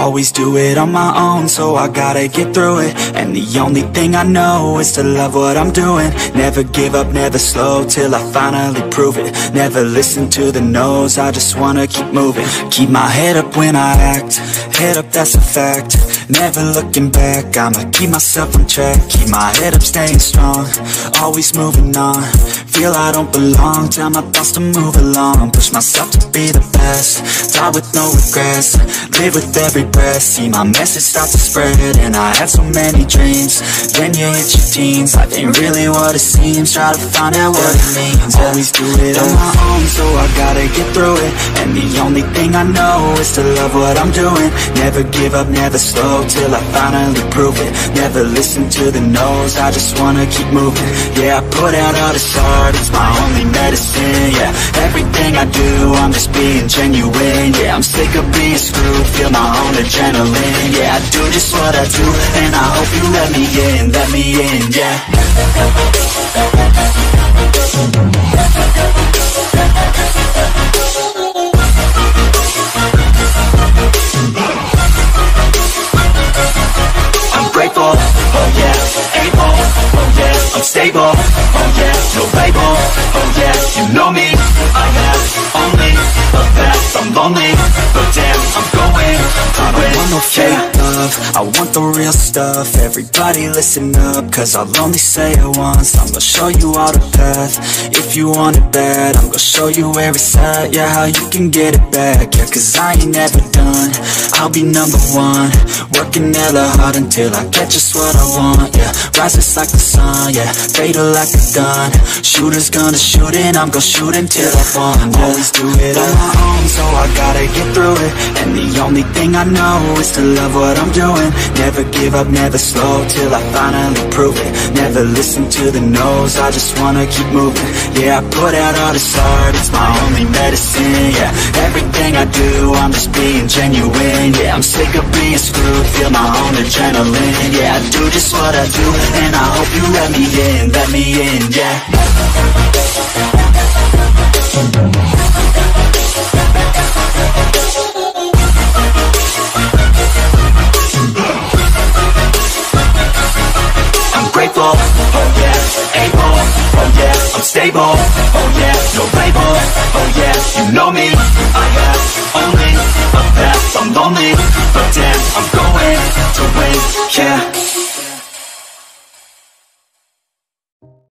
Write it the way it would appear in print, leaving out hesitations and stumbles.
Always do it on my own, so I gotta get through it. And the only thing I know is to love what I'm doing. Never give up, never slow, till I finally prove it. Never listen to the no's, I just wanna keep moving. Keep my head up when I act, head up, that's a fact. Never looking back, I'ma keep myself on track. Keep my head up, staying strong, always moving on. Feel I don't belong, tell my thoughts to move along. Push myself to be the best, die with no regrets. Live with every breath, see my message start to spread. And I had so many dreams, then you hit your teens. Life ain't really what it seems, try to find out what it means. Always do it on my own, so I gotta get through it. And the only thing I know is to love what I'm doing. Never give up, never slow, till I finally prove it. Never listen to the no's, I just wanna keep moving. Yeah, I put out all this art, it's my only medicine. Yeah, everything I do, I'm just being genuine. Yeah, I'm sick of being screwed, feel my own adrenaline. Yeah, I do just what I do, and I hope you let me in, yeah. I'm grateful, oh yeah, able, oh yeah, I'm stable, oh yeah, no label, oh yeah, you know me, I have only the best. I'm lonely, but damn, I'm going to win. I don't want no fake love, I want the real stuff. Everybody listen up, cause I'll only say it once. I'm gonna show you all the path, if you want it bad. I'm gonna show you every side, yeah, how you can get it back. Yeah, cause I ain't never done, I'll be number one. Working hella hard until I get just what I want, yeah. Rises like the sun, yeah, fatal like a gun. Shooters gonna shoot and I'm gonna shoot until I fall. Always do it on my own, so I gotta get through it. And the only thing I know is to love what I'm doing. Never give up, never slow, till I finally prove it. Never listen to the no's, I just wanna keep moving. Yeah, I put out all this art, it's my only medicine. Yeah, everything I do, I'm just being genuine. Yeah, I'm sick of being screwed, feel my own adrenaline. Yeah, I do just what I do, and I hope you let me in, yeah. I'm grateful, oh yeah, able, oh yeah, I'm stable, oh yeah, no label, oh yeah, you know me, I have only the best. I'm lonely, but damn, I'm going to win, yeah.